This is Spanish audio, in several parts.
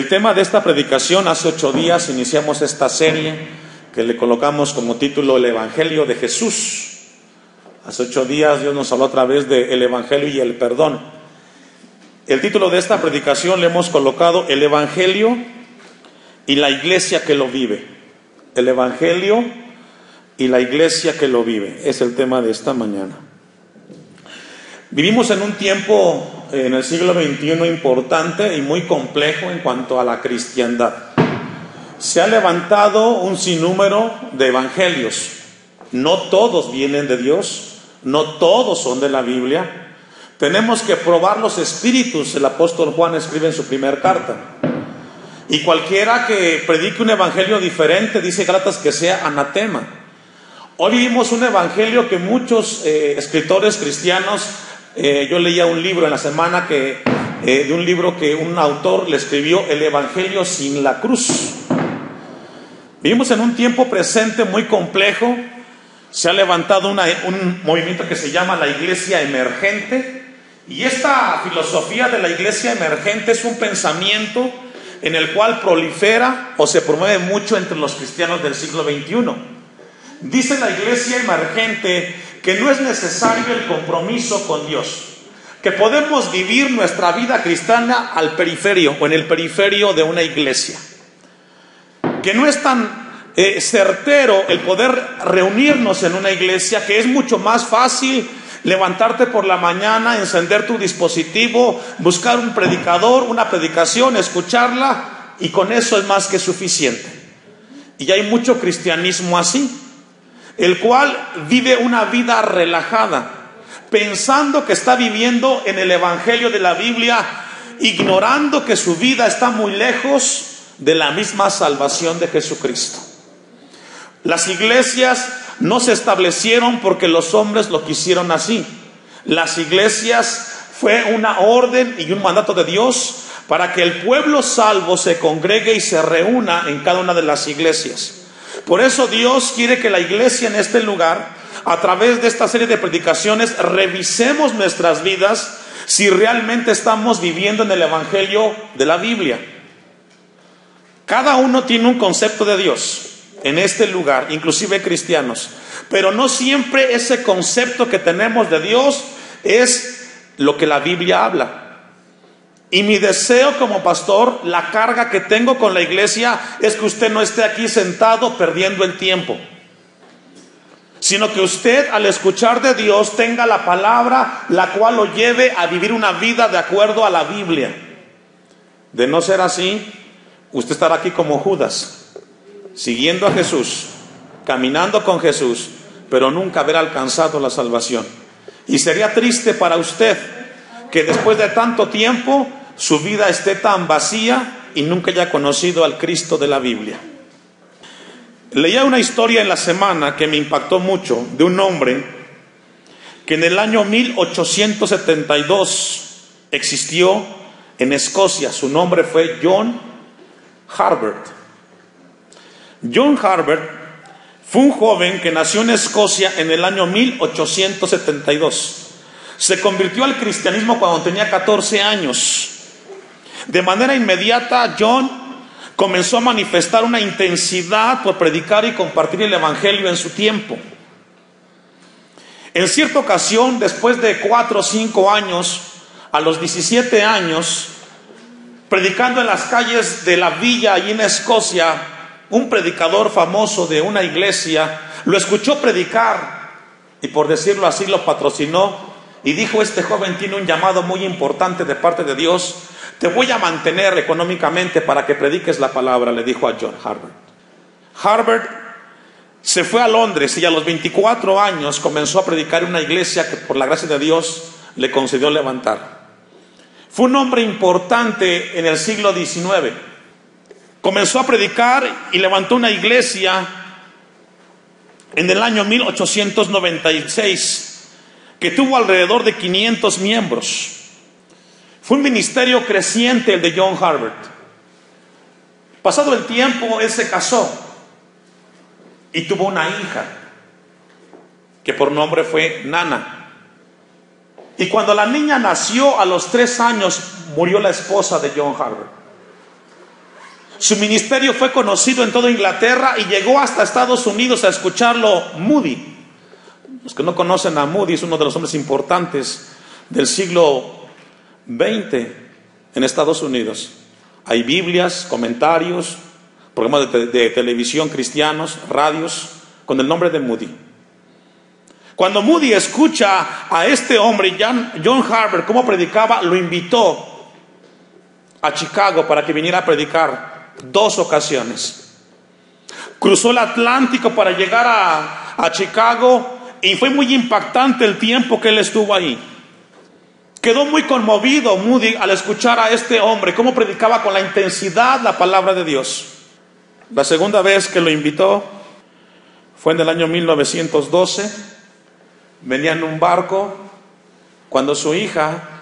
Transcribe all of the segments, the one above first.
El tema de esta predicación, hace 8 días iniciamos esta serie que le colocamos como título El Evangelio de Jesús. Hace 8 días Dios nos habló a través del Evangelio y el perdón. El título de esta predicación le hemos colocado El Evangelio y la iglesia que lo vive. El Evangelio y la iglesia que lo vive es el tema de esta mañana. Vivimos en un tiempo en el siglo XXI importante y muy complejo en cuanto a la cristiandad. Se ha levantado un sinnúmero de evangelios. No todos vienen de Dios, no todos son de la Biblia. Tenemos que probar los espíritus. El apóstol Juan escribe en su primera carta. Y cualquiera que predique un evangelio diferente, dice Gálatas, que sea anatema. Hoy vivimos un evangelio que muchos escritores cristianos, yo leía un libro en la semana de un libro que un autor le escribió, El Evangelio sin la cruz. Vivimos en un tiempo presente muy complejo. Se ha levantado un movimiento que se llama la iglesia emergente, y esta filosofía de la iglesia emergente es un pensamiento en el cual prolifera o se promueve mucho entre los cristianos del siglo XXI. Dice la iglesia emergente que no es necesario el compromiso con Dios, que podemos vivir nuestra vida cristiana al periferio o en el periferio de una iglesia, que no es tan certero el poder reunirnos en una iglesia, que es mucho más fácil levantarte por la mañana, encender tu dispositivo, buscar un predicador, una predicación, escucharla, y con eso es más que suficiente. Y hay mucho cristianismo así, el cual vive una vida relajada, pensando que está viviendo en el evangelio de la Biblia, ignorando que su vida está muy lejos de la misma salvación de Jesucristo. Las iglesias no se establecieron porque los hombres lo quisieron así. Las iglesias fue una orden y un mandato de Dios para que el pueblo salvo se congregue y se reúna en cada una de las iglesias. Por eso Dios quiere que la iglesia en este lugar, a través de esta serie de predicaciones, revisemos nuestras vidas si realmente estamos viviendo en el evangelio de la Biblia. Cada uno tiene un concepto de Dios en este lugar, inclusive cristianos, pero no siempre ese concepto que tenemos de Dios es lo que la Biblia habla. Y mi deseo como pastor, la carga que tengo con la iglesia, es que usted no esté aquí sentado perdiendo el tiempo, sino que usted, al escuchar de Dios, tenga la palabra, la cual lo lleve a vivir una vida de acuerdo a la Biblia. De no ser así, usted estará aquí como Judas, siguiendo a Jesús, caminando con Jesús, pero nunca haber alcanzado la salvación. Y sería triste para usted que después de tanto tiempo su vida esté tan vacía y nunca haya conocido al Cristo de la Biblia. Leía una historia en la semana que me impactó mucho, de un hombre que en el año 1872 existió en Escocia. Su nombre fue John Harbert. John Harbert fue un joven que nació en Escocia en el año 1872. Se convirtió al cristianismo cuando tenía 14 años. De manera inmediata, John comenzó a manifestar una intensidad por predicar y compartir el evangelio en su tiempo. En cierta ocasión, después de 4 o 5 años, a los 17 años, predicando en las calles de la villa allí en Escocia, un predicador famoso de una iglesia lo escuchó predicar y, por decirlo así, lo patrocinó y dijo: este joven tiene un llamado muy importante de parte de Dios, te voy a mantener económicamente para que prediques la palabra, le dijo a John Harbert. Harbert se fue a Londres y a los 24 años comenzó a predicar en una iglesia que, por la gracia de Dios, le concedió levantar. Fue un hombre importante en el siglo XIX. Comenzó a predicar y levantó una iglesia en el año 1896 que tuvo alrededor de 500 miembros. Fue un ministerio creciente el de John Harbert. Pasado el tiempo, él se casó y tuvo una hija que por nombre fue Nana. Y cuando la niña nació, a los 3 años, murió la esposa de John Harbert. Su ministerio fue conocido en toda Inglaterra y llegó hasta Estados Unidos a escucharlo Moody. Los que no conocen a Moody, es uno de los hombres importantes del siglo XX en Estados Unidos. Hay Biblias, comentarios, programas de televisión cristianos, radios, con el nombre de Moody. Cuando Moody escucha a este hombre, John Harvard, cómo predicaba, lo invitó a Chicago para que viniera a predicar 2 ocasiones. Cruzó el Atlántico para llegar a Chicago y fue muy impactante el tiempo que él estuvo ahí. Quedó muy conmovido Moody al escuchar a este hombre, cómo predicaba con la intensidad la palabra de Dios. La segunda vez que lo invitó fue en el año 1912. Venía en un barco cuando su hija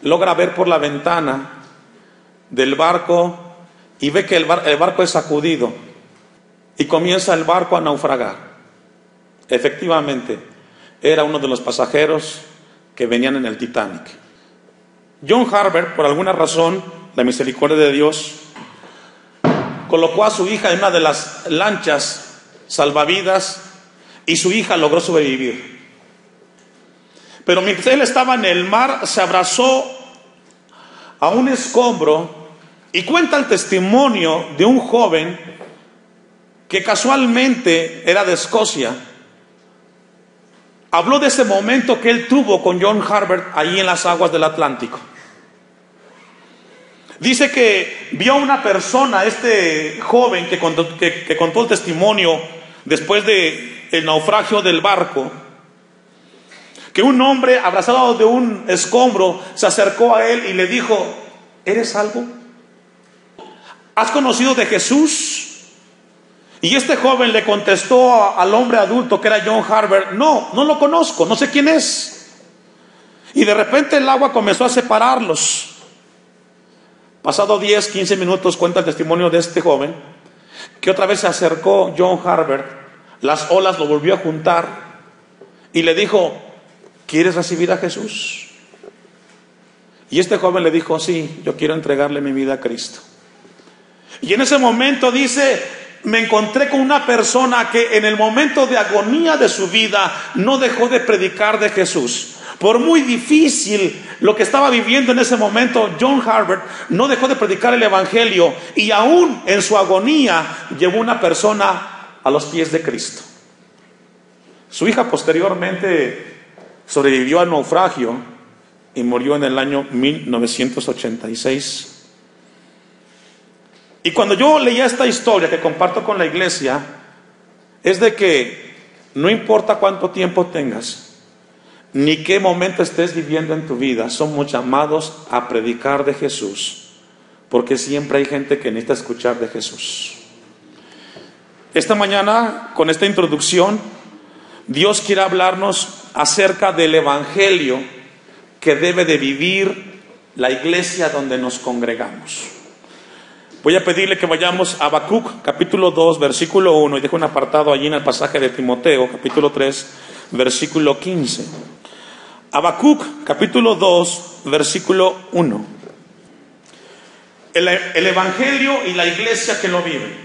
logra ver por la ventana del barco y ve que el barco es sacudido y comienza el barco a naufragar. Efectivamente, era uno de los pasajeros que venían en el Titanic. John Harvard, por alguna razón, la misericordia de Dios, colocó a su hija en una de las lanchas salvavidas y su hija logró sobrevivir. Pero mientras él estaba en el mar, se abrazó a un escombro y cuenta el testimonio de un joven que casualmente era de Escocia. Habló de ese momento que él tuvo con John Harvard allí en las aguas del Atlántico. Dice que vio a una persona, este joven que contó el testimonio después del naufragio del barco, que un hombre abrazado de un escombro se acercó a él y le dijo: ¿eres salvo? ¿Has conocido de Jesús? Y este joven le contestó al hombre adulto que era John Harvard: no lo conozco, no sé quién es. Y de repente el agua comenzó a separarlos. Pasado 10, 15 minutos, cuenta el testimonio de este joven, que otra vez se acercó John Harvard, las olas lo volvió a juntar y le dijo: ¿quieres recibir a Jesús? Y este joven le dijo: sí, yo quiero entregarle mi vida a Cristo. Y en ese momento dice: me encontré con una persona que en el momento de agonía de su vida no dejó de predicar de Jesús. Por muy difícil lo que estaba viviendo en ese momento, John Harvard no dejó de predicar el evangelio y aún en su agonía llevó una persona a los pies de Cristo. Su hija posteriormente sobrevivió al naufragio y murió en el año 1986. Y cuando yo leía esta historia que comparto con la iglesia, es de que no importa cuánto tiempo tengas, ni qué momento estés viviendo en tu vida, somos llamados a predicar de Jesús, porque siempre hay gente que necesita escuchar de Jesús. Esta mañana, con esta introducción, Dios quiere hablarnos acerca del evangelio que debe de vivir la iglesia donde nos congregamos. Voy a pedirle que vayamos a Habacuc, capítulo 2, versículo 1, y dejo un apartado allí en el pasaje de Timoteo, capítulo 3, versículo 15. Habacuc, capítulo 2, versículo 1. El evangelio y la iglesia que lo viven.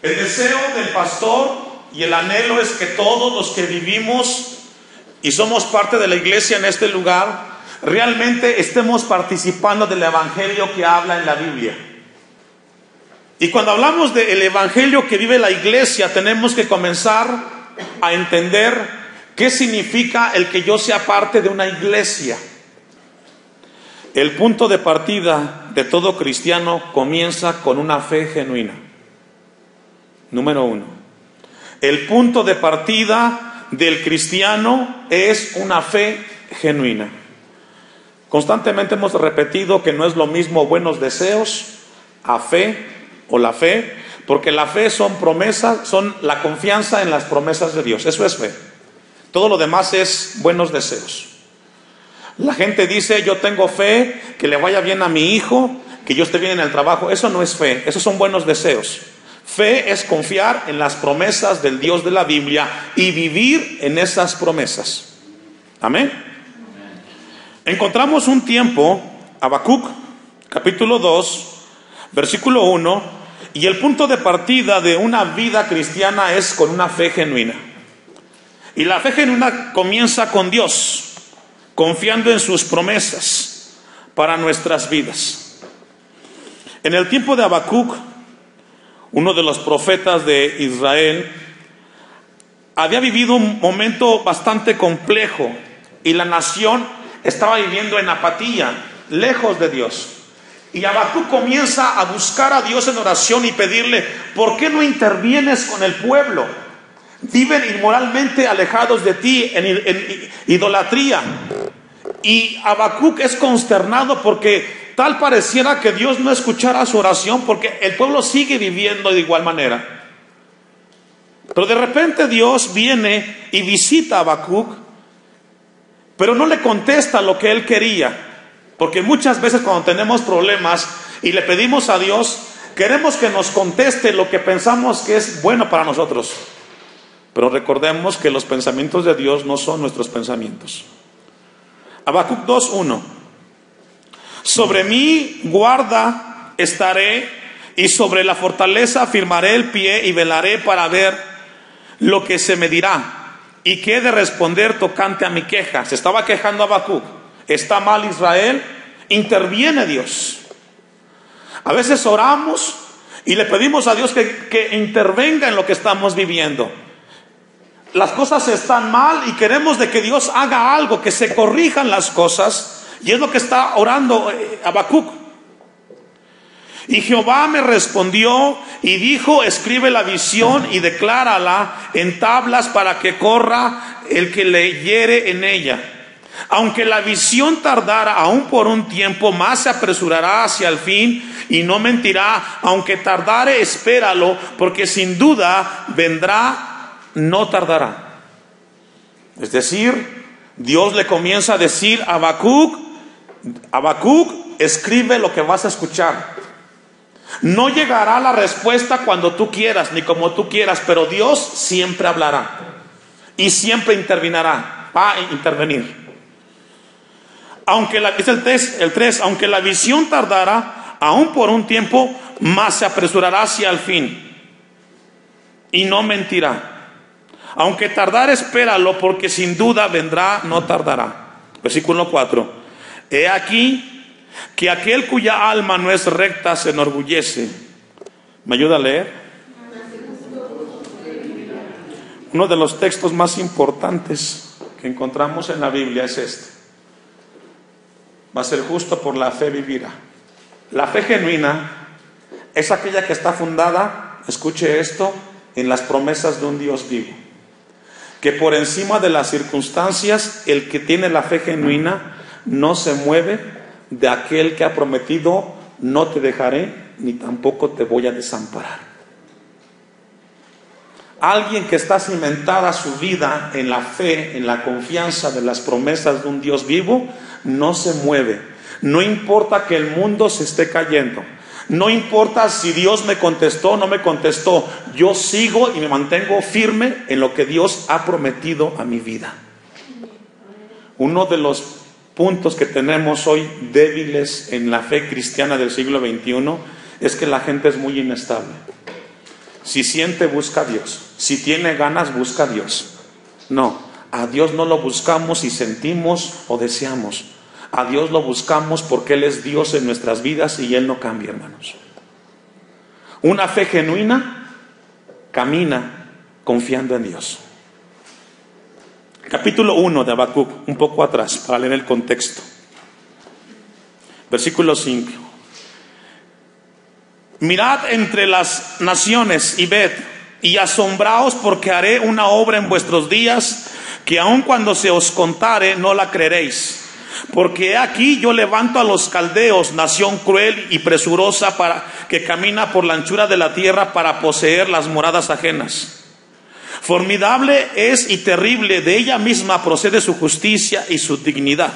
El deseo del pastor y el anhelo es que todos los que vivimos y somos parte de la iglesia en este lugar, realmente estemos participando del evangelio que habla en la Biblia. Y cuando hablamos del evangelio que vive la iglesia, tenemos que comenzar a entender qué significa el que yo sea parte de una iglesia. El punto de partida de todo cristiano comienza con una fe genuina. Número 1. El punto de partida del cristiano es una fe genuina. Constantemente hemos repetido que no es lo mismo buenos deseos a fe o la fe, porque la fe son promesas, son la confianza en las promesas de Dios. Eso es fe. Todo lo demás es buenos deseos. La gente dice: yo tengo fe que le vaya bien a mi hijo, que yo esté bien en el trabajo. Eso no es fe, esos son buenos deseos. Fe es confiar en las promesas del Dios de la Biblia y vivir en esas promesas. Amén. Encontramos un tiempo, Habacuc, capítulo 2, versículo 1, y el punto de partida de una vida cristiana es con una fe genuina. Y la fe genuina comienza con Dios, confiando en sus promesas para nuestras vidas. En el tiempo de Habacuc, uno de los profetas de Israel, había vivido un momento bastante complejo y la nación estaba viviendo en apatía, lejos de Dios. Y Habacuc comienza a buscar a Dios en oración y pedirle: ¿por qué no intervienes con el pueblo? Viven inmoralmente alejados de ti en idolatría. Y Habacuc es consternado porque tal pareciera que Dios no escuchara su oración, porque el pueblo sigue viviendo de igual manera. Pero de repente Dios viene y visita a Habacuc, pero no le contesta lo que él quería. Porque muchas veces cuando tenemos problemas y le pedimos a Dios, queremos que nos conteste lo que pensamos que es bueno para nosotros. Pero recordemos que los pensamientos de Dios no son nuestros pensamientos. Habacuc 2:1. Sobre mi guarda estaré, y sobre la fortaleza firmaré el pie, y velaré para ver lo que se me dirá, y qué he de responder tocante a mi queja. Se estaba quejando Habacuc. ¿Está mal Israel? Interviene Dios. A veces oramos y le pedimos a Dios que intervenga en lo que estamos viviendo. Las cosas están mal y queremos de que Dios haga algo, que se corrijan las cosas. Y es lo que está orando Habacuc. Y Jehová me respondió y dijo: escribe la visión y declárala en tablas para que corra el que leyere en ella. Aunque la visión tardara aún por un tiempo, más se apresurará hacia el fin y no mentirá. Aunque tardare, espéralo, porque sin duda vendrá, no tardará. Es decir, Dios le comienza a decir a Habacuc: Habacuc, escribe lo que vas a escuchar. No llegará la respuesta cuando tú quieras, ni como tú quieras, pero Dios siempre hablará y siempre intervenirá, va a intervenir. Aunque es el 3, aunque la visión tardara aún por un tiempo, más se apresurará hacia el fin y no mentirá. Aunque tardare, espéralo, porque sin duda vendrá, no tardará. Versículo 4. He aquí que aquel cuya alma no es recta se enorgullece. ¿Me ayuda a leer? Uno de los textos más importantes que encontramos en la Biblia es este: mas el justo por la fe vivirá. La fe genuina es aquella que está fundada, escuche esto, en las promesas de un Dios vivo. Que por encima de las circunstancias, el que tiene la fe genuina no se mueve de aquel que ha prometido: no te dejaré, ni tampoco te voy a desamparar. Alguien que está cimentada su vida en la fe, en la confianza de las promesas de un Dios vivo, no se mueve. No importa que el mundo se esté cayendo. No importa si Dios me contestó o no me contestó. Yo sigo y me mantengo firme en lo que Dios ha prometido a mi vida. Uno de los puntos que tenemos hoy débiles en la fe cristiana del siglo XXI es que la gente es muy inestable. Si siente, busca a Dios. Si tiene ganas, busca a Dios. No, a Dios no lo buscamos si sentimos o deseamos. A Dios lo buscamos porque Él es Dios en nuestras vidas y Él no cambia, hermanos. Una fe genuina camina confiando en Dios. Capítulo 1 de Habacuc, un poco atrás, para leer el contexto. Versículo 5. Mirad entre las naciones y ved, y asombraos, porque haré una obra en vuestros días, que aun cuando se os contare, no la creeréis. Porque he aquí yo levanto a los caldeos, nación cruel y presurosa, para que camina por la anchura de la tierra para poseer las moradas ajenas. Formidable es y terrible, de ella misma procede su justicia y su dignidad.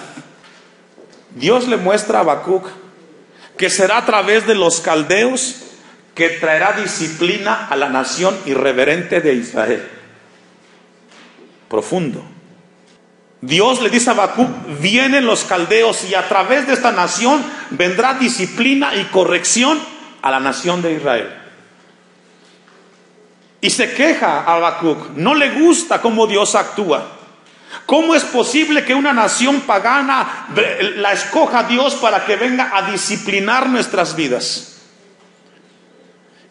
Dios le muestra a Habacuc que será a través de los caldeos que traerá disciplina a la nación irreverente de Israel. Profundo. Dios le dice a Habacuc: vienen los caldeos y a través de esta nación vendrá disciplina y corrección a la nación de Israel. Y se queja a Habacuc, no le gusta cómo Dios actúa. ¿Cómo es posible que una nación pagana la escoja Dios para que venga a disciplinar nuestras vidas?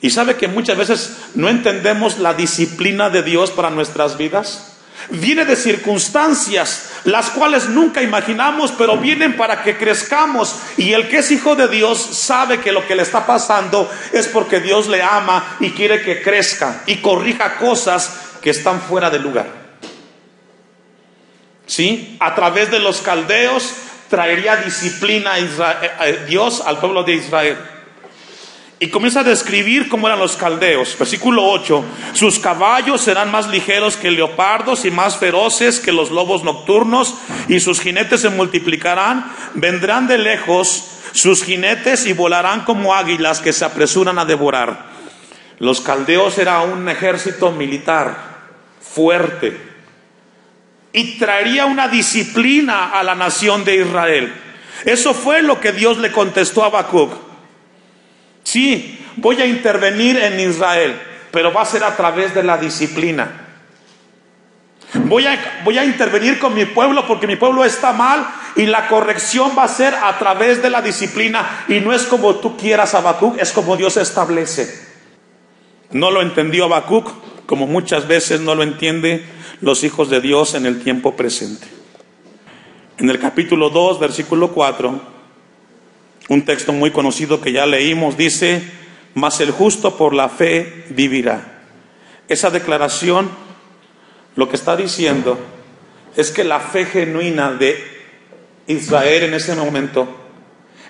Y sabe que muchas veces no entendemos la disciplina de Dios para nuestras vidas. Viene de circunstancias las cuales nunca imaginamos, pero vienen para que crezcamos. Y el que es hijo de Dios sabe que lo que le está pasando es porque Dios le ama y quiere que crezca y corrija cosas que están fuera de lugar. ¿Sí? A través de los caldeos traería disciplina a Dios al pueblo de Israel. Y comienza a describir cómo eran los caldeos. Versículo 8. Sus caballos serán más ligeros que leopardos y más feroces que los lobos nocturnos, y sus jinetes se multiplicarán. Vendrán de lejos sus jinetes y volarán como águilas que se apresuran a devorar. Los caldeos era un ejército militar fuerte y traería una disciplina a la nación de Israel. Eso fue lo que Dios le contestó a Habacuc. Sí, voy a intervenir en Israel, pero va a ser a través de la disciplina. Voy a intervenir con mi pueblo porque mi pueblo está mal, y la corrección va a ser a través de la disciplina. Y no es como tú quieras, Habacuc, es como Dios establece. No lo entendió Habacuc, como muchas veces no lo entienden los hijos de Dios en el tiempo presente. En el capítulo 2, versículo 4, un texto muy conocido que ya leímos, dice: mas el justo por la fe vivirá. Esa declaración lo que está diciendo es que la fe genuina de Israel en ese momento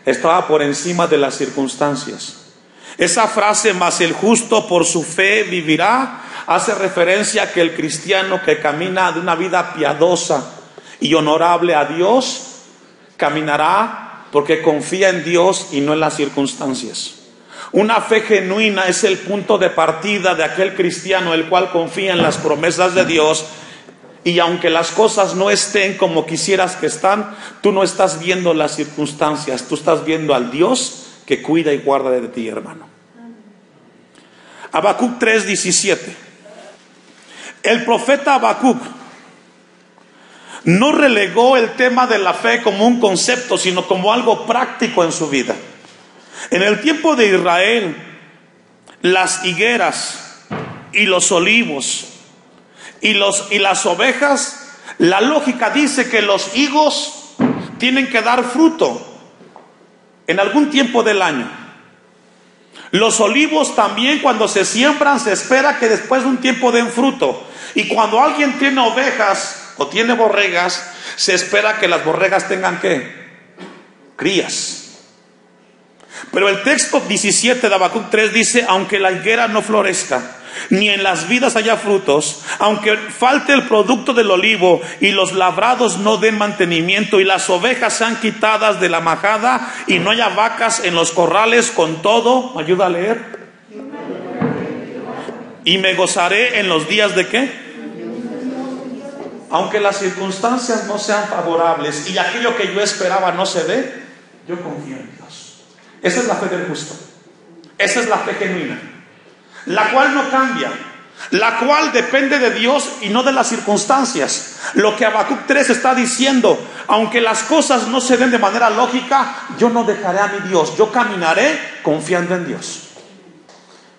estaba por encima de las circunstancias. Esa frase, mas el justo por su fe vivirá, hace referencia a que el cristiano que camina de una vida piadosa y honorable a Dios, caminará porque confía en Dios y no en las circunstancias. Una fe genuina es el punto de partida de aquel cristiano el cual confía en las promesas de Dios, y aunque las cosas no estén como quisieras que están, tú no estás viendo las circunstancias, tú estás viendo al Dios que cuida y guarda de ti, hermano. Habacuc 3:17. El profeta Habacuc no relegó el tema de la fe como un concepto, sino como algo práctico en su vida. En el tiempo de Israel, las higueras y los olivos y las ovejas, la lógica dice que los higos tienen que dar fruto en algún tiempo del año. Los olivos también, cuando se siembran, se espera que después de un tiempo den fruto. Y cuando alguien tiene ovejas o tiene borregas, se espera que las borregas tengan ¿qué? Crías. Pero el texto 17 de Habacuc 3 dice: aunque la higuera no florezca, ni en las vidas haya frutos, aunque falte el producto del olivo y los labrados no den mantenimiento, y las ovejas sean quitadas de la majada y no haya vacas en los corrales, con todo, ¿me ayuda a leer? Y me gozaré en los días de ¿qué? Aunque las circunstancias no sean favorables y aquello que yo esperaba no se dé, yo confío en Dios. Esa es la fe del justo. Esa es la fe genuina, la cual no cambia, la cual depende de Dios y no de las circunstancias. Lo que Habacuc 3 está diciendo: aunque las cosas no se den de manera lógica, yo no dejaré a mi Dios, yo caminaré confiando en Dios.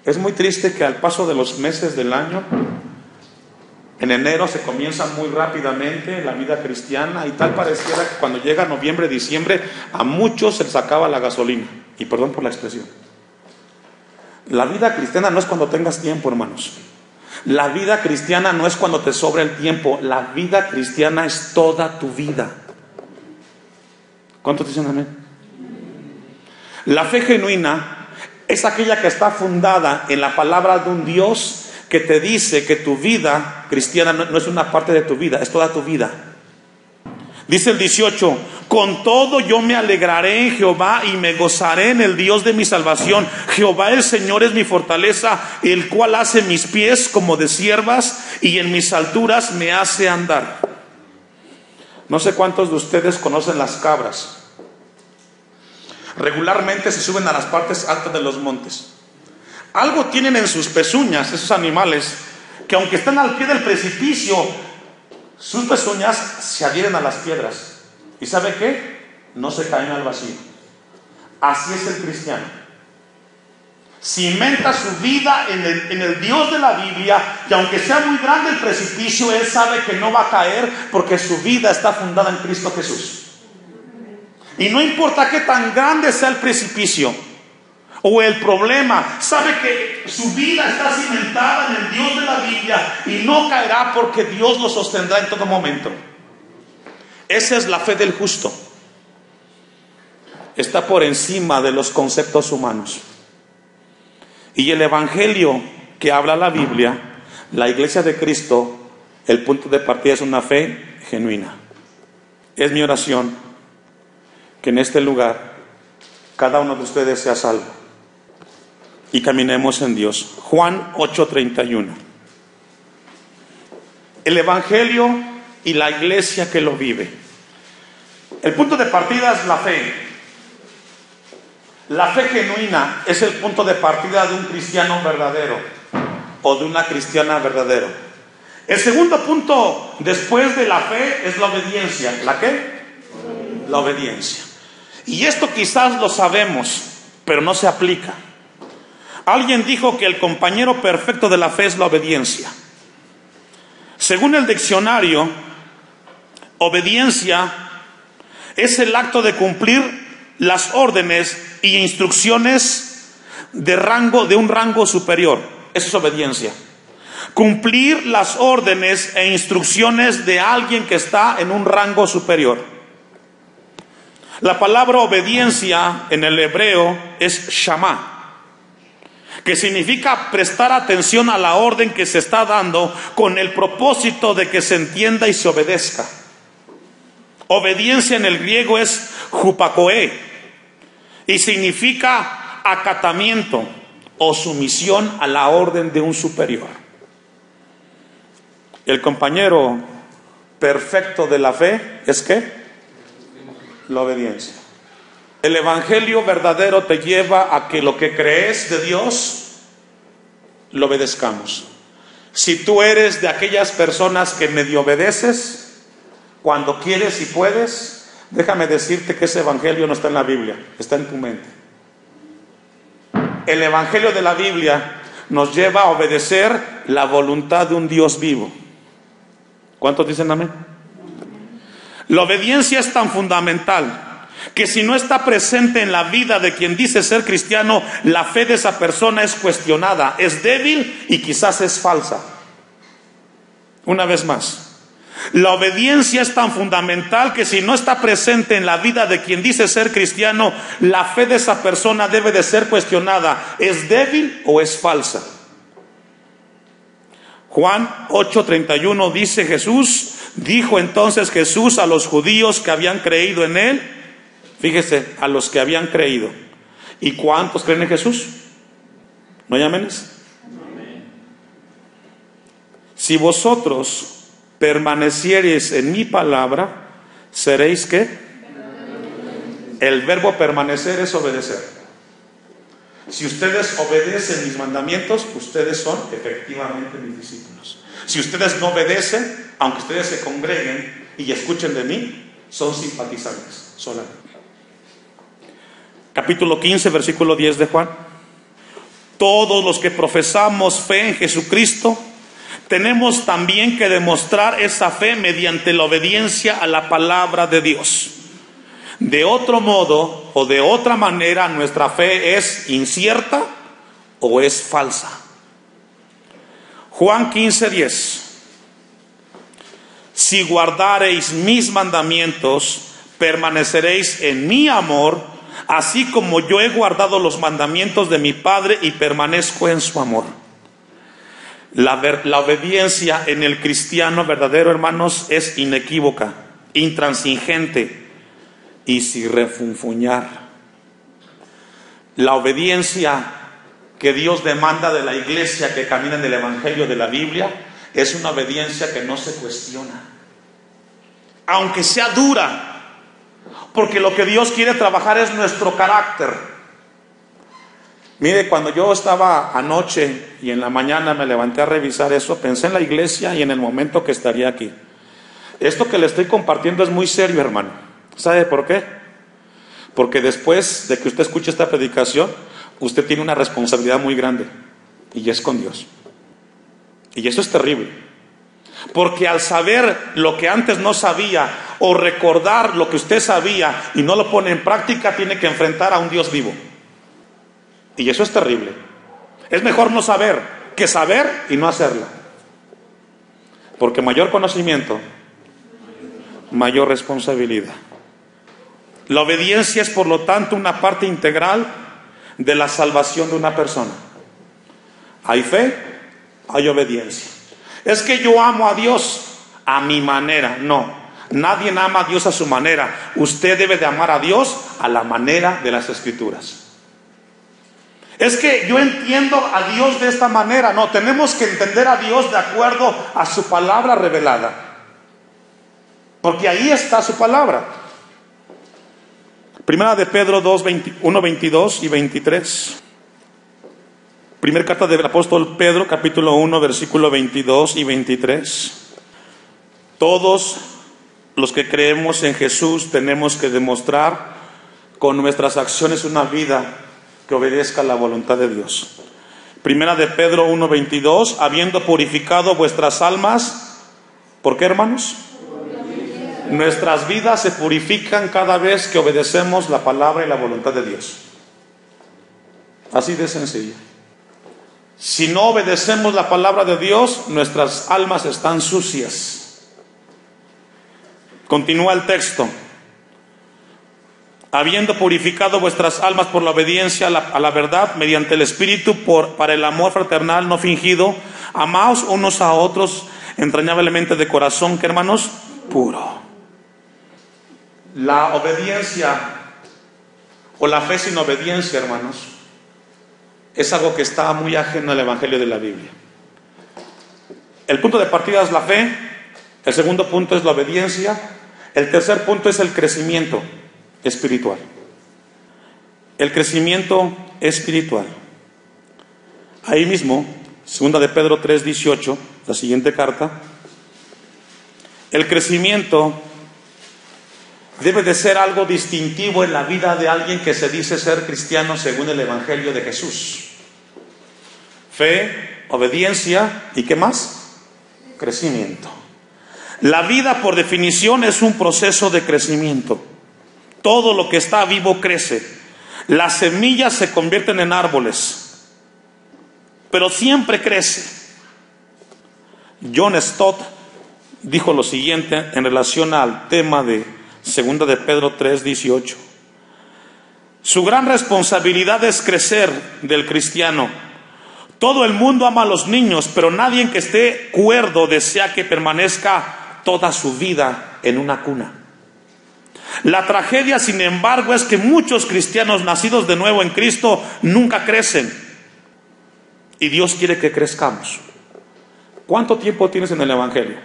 Es muy triste que al paso de los meses del año, en enero se comienza muy rápidamente la vida cristiana, y tal pareciera que cuando llega noviembre, diciembre, a muchos se les acaba la gasolina. Y perdón por la expresión. La vida cristiana no es cuando tengas tiempo, hermanos. La vida cristiana no es cuando te sobra el tiempo. La vida cristiana es toda tu vida. ¿Cuántos dicen amén? La fe genuina es aquella que está fundada en la palabra de un Dios que te dice que tu vida cristiana no es una parte de tu vida, es toda tu vida. Dice el 18: con todo yo me alegraré en Jehová y me gozaré en el Dios de mi salvación. Jehová el Señor es mi fortaleza, el cual hace mis pies como de ciervas y en mis alturas me hace andar. No sé cuántos de ustedes conocen las cabras. regularmente se suben a las partes altas de los montes. Algo tienen en sus pezuñas esos animales, que aunque están al pie del precipicio, sus pezuñas se adhieren a las piedras. ¿Y sabe qué? No se caen al vacío. Así es el cristiano. Cimenta su vida en el Dios de la Biblia, y aunque sea muy grande el precipicio, él sabe que no va a caer porque su vida está fundada en Cristo Jesús. Y no importa qué tan grande sea el precipicio o el problema, sabe que su vida está cimentada en el Dios de la Biblia y no caerá porque Dios lo sostendrá en todo momento. Esa es la fe del justo. Está por encima de los conceptos humanos. Y el evangelio que habla la Biblia, la iglesia de Cristo, el punto de partida es una fe genuina. Es mi oración que en este lugar cada uno de ustedes sea salvo y caminemos en Dios. Juan 8:31. El evangelio y la iglesia que lo vive. El punto de partida es la fe. La fe genuina es el punto de partida de un cristiano verdadero o de una cristiana verdadera. El segundo punto después de la fe es la obediencia. ¿La qué? La obediencia. Y esto quizás lo sabemos, pero no se aplica. Alguien dijo que el compañero perfecto de la fe es la obediencia. Según el diccionario, obediencia es el acto de cumplir las órdenes y instrucciones de un rango superior. Eso es obediencia. Cumplir las órdenes e instrucciones de alguien que está en un rango superior. La palabra obediencia en el hebreo es shamá, que significa prestar atención a la orden que se está dando con el propósito de que se entienda y se obedezca. Obediencia en el griego es hupakoe y significa acatamiento o sumisión a la orden de un superior. El compañero perfecto de la fe es ¿qué? La obediencia. El evangelio verdadero te lleva a que lo que crees de Dios lo obedezcamos. Si tú eres de aquellas personas que medio obedeces cuando quieres y puedes, déjame decirte que ese evangelio no está en la Biblia, está en tu mente. El evangelio de la Biblia nos lleva a obedecer la voluntad de un Dios vivo. ¿Cuántos dicen amén? La obediencia es tan fundamental que si no está presente en la vida de quien dice ser cristiano, la fe de esa persona es cuestionada, es débil y quizás es falsa. Una vez más, la obediencia es tan fundamental que si no está presente en la vida de quien dice ser cristiano, la fe de esa persona debe de ser cuestionada, ¿es débil o es falsa? Juan 8:31 dice dijo entonces Jesús a los judíos que habían creído en él, fíjese, a los que habían creído. ¿Y cuántos creen en Jesús? ¿No hay aménes? Si vosotros permaneciereis en mi palabra, seréis ¿qué? El verbo permanecer es obedecer. Si ustedes obedecen mis mandamientos, ustedes son efectivamente mis discípulos. Si ustedes no obedecen, aunque ustedes se congreguen y escuchen de mí, son simpatizantes solamente. Capítulo 15, versículo 10 de Juan. Todos los que profesamos fe en Jesucristo, tenemos también que demostrar esa fe mediante la obediencia a la palabra de Dios. De otro modo o de otra manera, nuestra fe es incierta o es falsa. Juan 15:10. Si guardareis mis mandamientos, permaneceréis en mi amor, así como yo he guardado los mandamientos de mi Padre y permanezco en su amor. La obediencia en el cristiano verdadero, hermanos, es inequívoca, intransigente y sin refunfuñar. La obediencia que Dios demanda de la iglesia que camina en el evangelio de la Biblia es una obediencia que no se cuestiona, aunque sea dura, Porque lo que Dios quiere trabajar es nuestro carácter. Mire, cuando yo estaba anoche y en la mañana me levanté a revisar eso, pensé en la iglesia y en el momento que estaría aquí. Esto que le estoy compartiendo es muy serio, hermano. ¿Sabe por qué? Porque después de que usted escuche esta predicación, usted tiene una responsabilidad muy grande, y es con Dios. Y eso es terrible. Porque al saber lo que antes no sabía, o recordar lo que usted sabía y no lo pone en práctica, tiene que enfrentar a un Dios vivo. Y eso es terrible. Es mejor no saber que saber y no hacerlo. Porque mayor conocimiento, mayor responsabilidad. La obediencia es, por lo tanto, una parte integral de la salvación de una persona. Hay fe, hay obediencia. Es que yo amo a Dios a mi manera. No, nadie ama a Dios a su manera. Usted debe de amar a Dios a la manera de las Escrituras. Es que yo entiendo a Dios de esta manera. No, tenemos que entender a Dios de acuerdo a su palabra revelada. Porque ahí está su palabra. Primera de Pedro 1, 22 y 23. Primera carta del apóstol Pedro, capítulo 1, versículo 22 y 23. Todos los que creemos en Jesús tenemos que demostrar con nuestras acciones una vida que obedezca a la voluntad de Dios. Primera de Pedro 1, 22. Habiendo purificado vuestras almas, ¿por qué, hermanos? Nuestras vidas se purifican cada vez que obedecemos la palabra y la voluntad de Dios. Así de sencillo. Si no obedecemos la palabra de Dios, nuestras almas están sucias. Continúa el texto. Habiendo purificado vuestras almas por la obediencia a la verdad, mediante el Espíritu, para el amor fraternal no fingido, amaos unos a otros entrañablemente de corazón, que, hermanos, puro. La obediencia o la fe sin obediencia, hermanos, es algo que está muy ajeno al Evangelio de la Biblia. El punto de partida es la fe, el segundo punto es la obediencia, el tercer punto es el crecimiento espiritual. El crecimiento espiritual. Ahí mismo, segunda de Pedro 3:18, la siguiente carta. El crecimiento debe de ser algo distintivo en la vida de alguien que se dice ser cristiano según el Evangelio de Jesús. Fe, obediencia y ¿qué más? Crecimiento. La vida, por definición, es un proceso de crecimiento. Todo lo que está vivo crece. Las semillas se convierten en árboles, pero siempre crece. John Stott dijo lo siguiente en relación al tema de segunda de Pedro 3:18. Su gran responsabilidad es crecer del cristiano. Todo el mundo ama a los niños, pero nadie que esté cuerdo desea que permanezca toda su vida en una cuna. La tragedia, sin embargo, es que muchos cristianos nacidos de nuevo en Cristo nunca crecen. Y Dios quiere que crezcamos. ¿Cuánto tiempo tienes en el Evangelio?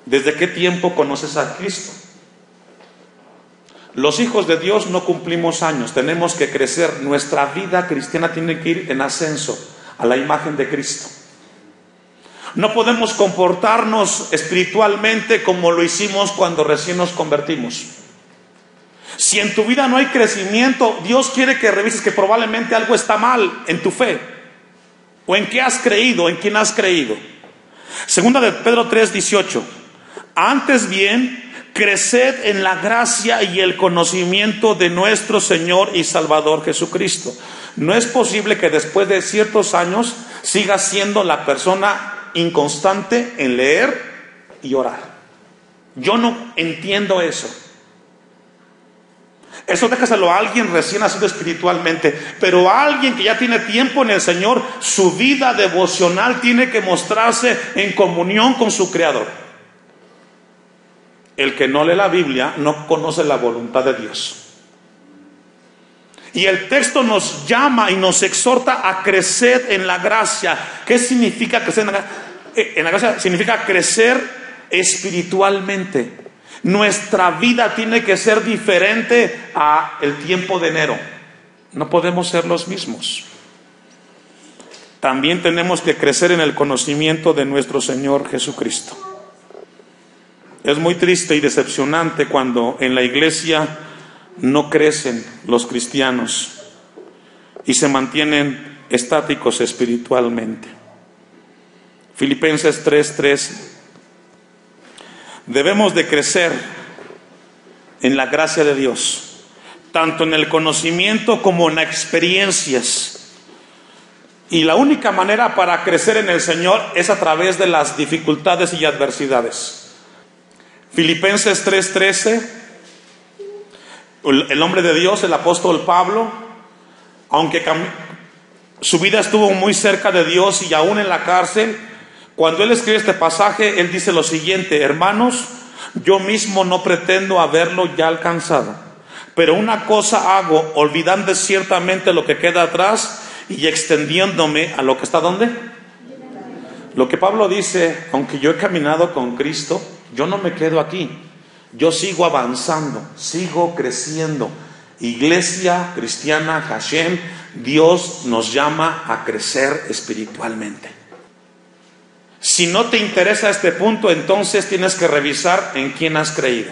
¿Desde qué tiempo conoces a Cristo? Los hijos de Dios no cumplimos años, tenemos que crecer. Nuestra vida cristiana tiene que ir en ascenso a la imagen de Cristo. No podemos comportarnos espiritualmente como lo hicimos cuando recién nos convertimos. Si en tu vida no hay crecimiento, Dios quiere que revises que probablemente algo está mal en tu fe, o en qué has creído, en quién has creído. Segunda de Pedro 3:18. Antes bien, creced en la gracia y el conocimiento de nuestro Señor y Salvador Jesucristo. No es posible que después de ciertos años sigas siendo la persona inconstante en leer y orar. Yo no entiendo eso. Eso déjaselo a alguien recién nacido espiritualmente, pero a alguien que ya tiene tiempo en el Señor, su vida devocional tiene que mostrarse en comunión con su Creador. El que no lee la Biblia no conoce la voluntad de Dios. Y el texto nos llama y nos exhorta a crecer en la gracia. ¿Qué significa crecer en la gracia? Significa crecer espiritualmente. Nuestra vida tiene que ser diferente a el tiempo de enero. No podemos ser los mismos. También tenemos que crecer en el conocimiento de nuestro Señor Jesucristo. Es muy triste y decepcionante cuando en la iglesia no crecen los cristianos y se mantienen estáticos espiritualmente. Filipenses 3:13. Debemos de crecer en la gracia de Dios, tanto en el conocimiento como en experiencias. Y la única manera para crecer en el Señor es a través de las dificultades y adversidades. Filipenses 3:13, el hombre de Dios, el apóstol Pablo, aunque su vida estuvo muy cerca de Dios y aún en la cárcel, cuando él escribe este pasaje, él dice lo siguiente: hermanos, yo mismo no pretendo haberlo ya alcanzado, pero una cosa hago, olvidando ciertamente lo que queda atrás y extendiéndome a lo que está ¿dónde? Lo que Pablo dice: aunque yo he caminado con Cristo, yo no me quedo aquí, yo sigo avanzando, sigo creciendo. Iglesia cristiana Hashem, Dios nos llama a crecer espiritualmente. Si no te interesa este punto, entonces tienes que revisar en quién has creído.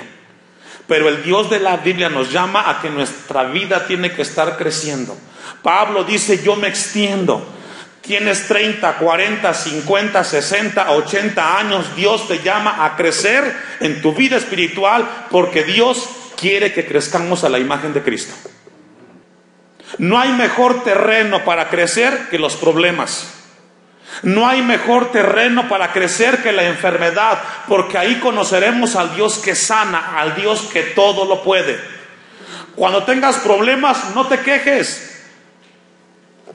Pero el Dios de la Biblia nos llama a que nuestra vida tiene que estar creciendo. Pablo dice: yo me extiendo. Tienes 30, 40, 50, 60, 80 años, Dios te llama a crecer en tu vida espiritual, porque Dios quiere que crezcamos a la imagen de Cristo. No hay mejor terreno para crecer que los problemas. No hay mejor terreno para crecer que la enfermedad, porque ahí conoceremos al Dios que sana, al Dios que todo lo puede. Cuando tengas problemas, no te quejes.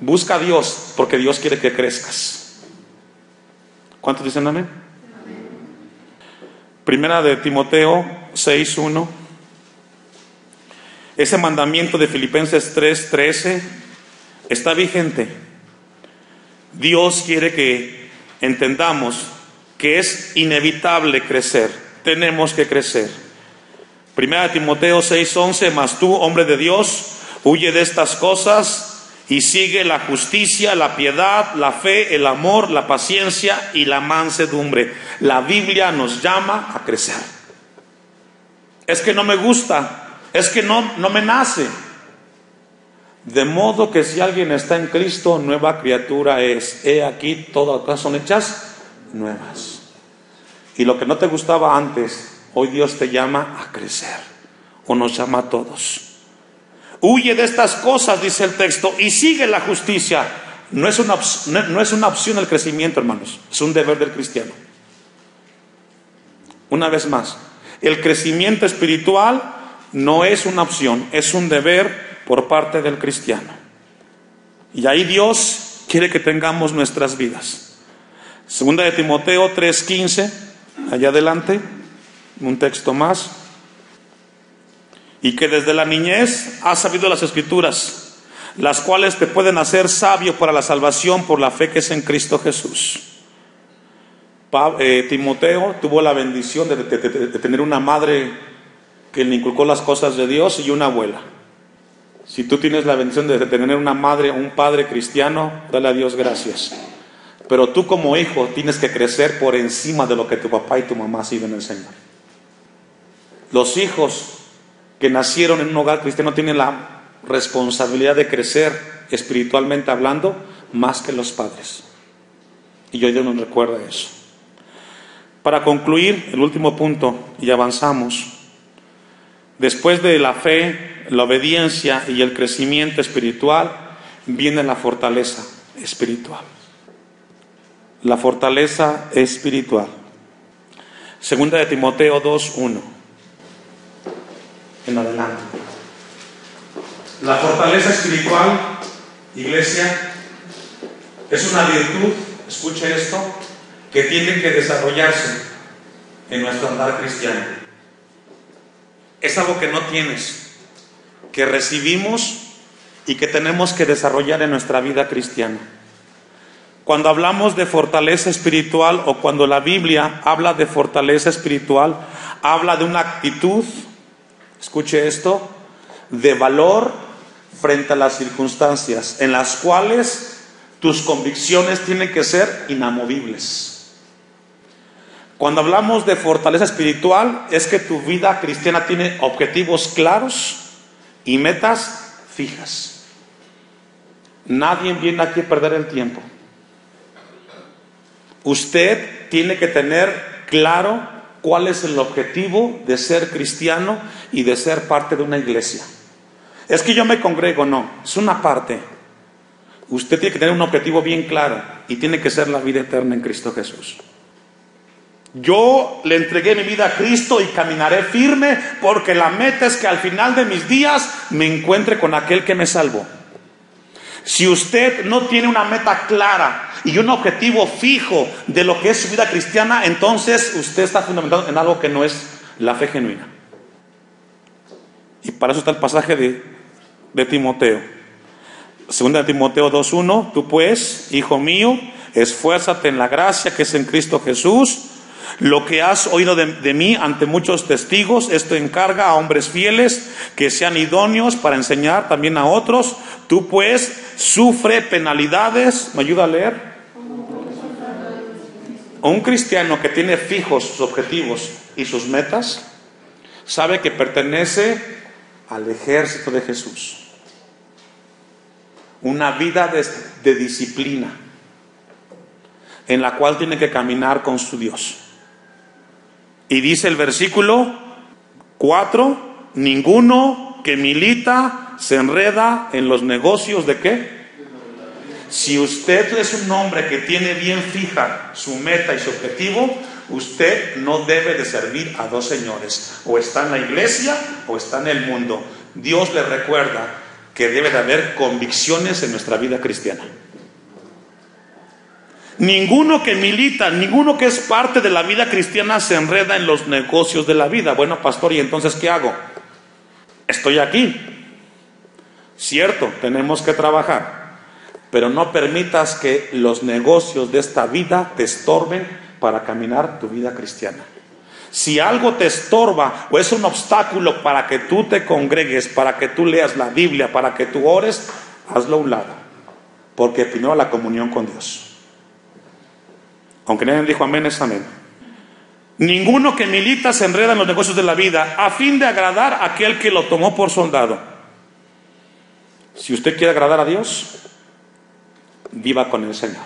Busca a Dios, porque Dios quiere que crezcas. ¿Cuántos dicen amén? Primera de Timoteo 6:1. Ese mandamiento de Filipenses 3:13 está vigente. Dios quiere que entendamos que es inevitable crecer. Tenemos que crecer. Primera de Timoteo 6:11. Mas tú, hombre de Dios, huye de estas cosas y sigue la justicia, la piedad, la fe, el amor, la paciencia y la mansedumbre. La Biblia nos llama a crecer. Es que no me gusta, es que no me nace. De modo que si alguien está en Cristo, nueva criatura es. He aquí, todas las cosas son hechas nuevas. Y lo que no te gustaba antes, hoy Dios te llama a crecer, o nos llama a todos. Huye de estas cosas, dice el texto, y sigue la justicia. No es una opción el crecimiento, hermanos, es un deber del cristiano. Una vez más, el crecimiento espiritual no es una opción, es un deber por parte del cristiano. Y ahí Dios quiere que tengamos nuestras vidas. Segunda de Timoteo 3:15, allá adelante, un texto más. Y que desde la niñez has sabido las Escrituras, las cuales te pueden hacer sabio para la salvación por la fe que es en Cristo Jesús. Timoteo tuvo la bendición de tener una madre que le inculcó las cosas de Dios y una abuela. Si tú tienes la bendición de tener una madre o un padre cristiano, dale a Dios gracias. Pero tú como hijo tienes que crecer por encima de lo que tu papá y tu mamá siguen en el Señor. Los hijos que nacieron en un hogar cristiano tienen la responsabilidad de crecer espiritualmente hablando más que los padres. Y hoy Dios nos recuerda eso. Para concluir, el último punto, y avanzamos. Después de la fe, la obediencia y el crecimiento espiritual, viene la fortaleza espiritual. La fortaleza espiritual. Segunda de Timoteo 2:1. En adelante. La fortaleza espiritual, iglesia, es una virtud, escuche esto, que tiene que desarrollarse en nuestro andar cristiano. Es algo que no tienes, que recibimos y que tenemos que desarrollar en nuestra vida cristiana. Cuando hablamos de fortaleza espiritual, o cuando la Biblia habla de fortaleza espiritual, habla de una actitud, escuche esto, de valor frente a las circunstancias, en las cuales tus convicciones tienen que ser inamovibles. Cuando hablamos de fortaleza espiritual, es que tu vida cristiana tiene objetivos claros y metas fijas. Nadie viene aquí a perder el tiempo. Usted tiene que tener claro cuál es el objetivo de ser cristiano y de ser parte de una iglesia. Es que yo me congrego, no, es una parte. Usted tiene que tener un objetivo bien claro y tiene que ser la vida eterna en Cristo Jesús. Yo le entregué mi vida a Cristo y caminaré firme, porque la meta es que al final de mis días me encuentre con aquel que me salvó. Si usted no tiene una meta clara y un objetivo fijo de lo que es su vida cristiana, entonces usted está fundamentado en algo que no es la fe genuina. Y para eso está el pasaje de Timoteo. Segunda de Timoteo 2:1, tú pues, hijo mío, esfuérzate en la gracia que es en Cristo Jesús. Lo que has oído de mí ante muchos testigos, esto encarga a hombres fieles que sean idóneos para enseñar también a otros. Tú pues sufre penalidades. ¿Me ayuda a leer? Un cristiano que tiene fijos sus objetivos y sus metas, sabe que pertenece al ejército de Jesús. Una vida de disciplina, en la cual tiene que caminar con su Dios. Y dice el versículo 4, ninguno que milita se enreda en los negocios ¿de qué? Si usted es un hombre que tiene bien fija su meta y su objetivo, usted no debe de servir a dos señores. O está en la iglesia o está en el mundo. Dios le recuerda que debe de haber convicciones en nuestra vida cristiana. Ninguno que milita, ninguno que es parte de la vida cristiana se enreda en los negocios de la vida. Bueno, pastor, ¿y entonces qué hago? Estoy aquí. Cierto, tenemos que trabajar, pero no permitas que los negocios de esta vida te estorben para caminar tu vida cristiana. Si algo te estorba o es un obstáculo para que tú te congregues, para que tú leas la Biblia, para que tú ores, hazlo a un lado, porque primero la comunión con Dios. Aunque nadie dijo amén, es amén. Ninguno que milita se enreda en los negocios de la vida a fin de agradar a aquel que lo tomó por soldado. Si usted quiere agradar a Dios, viva con el Señor.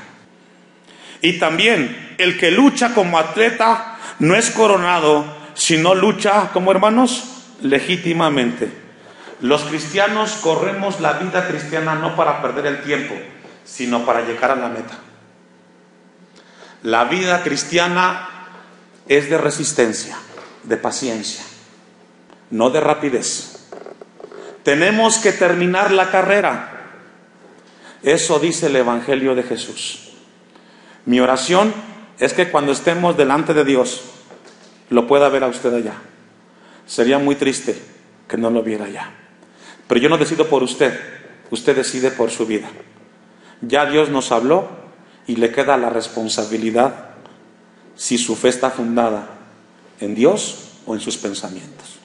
Y también el que lucha como atleta no es coronado, sino lucha como hermanos legítimamente. Los cristianos corremos la vida cristiana no para perder el tiempo, sino para llegar a la meta. La vida cristiana es de resistencia, de paciencia, no de rapidez. Tenemos que terminar la carrera. Eso dice el Evangelio de Jesús. Mi oración es que cuando estemos delante de Dios, lo pueda ver a usted allá. Sería muy triste que no lo viera allá. Pero yo no decido por usted, usted decide por su vida. Ya Dios nos habló y le queda la responsabilidad si su fe está fundada en Dios o en sus pensamientos.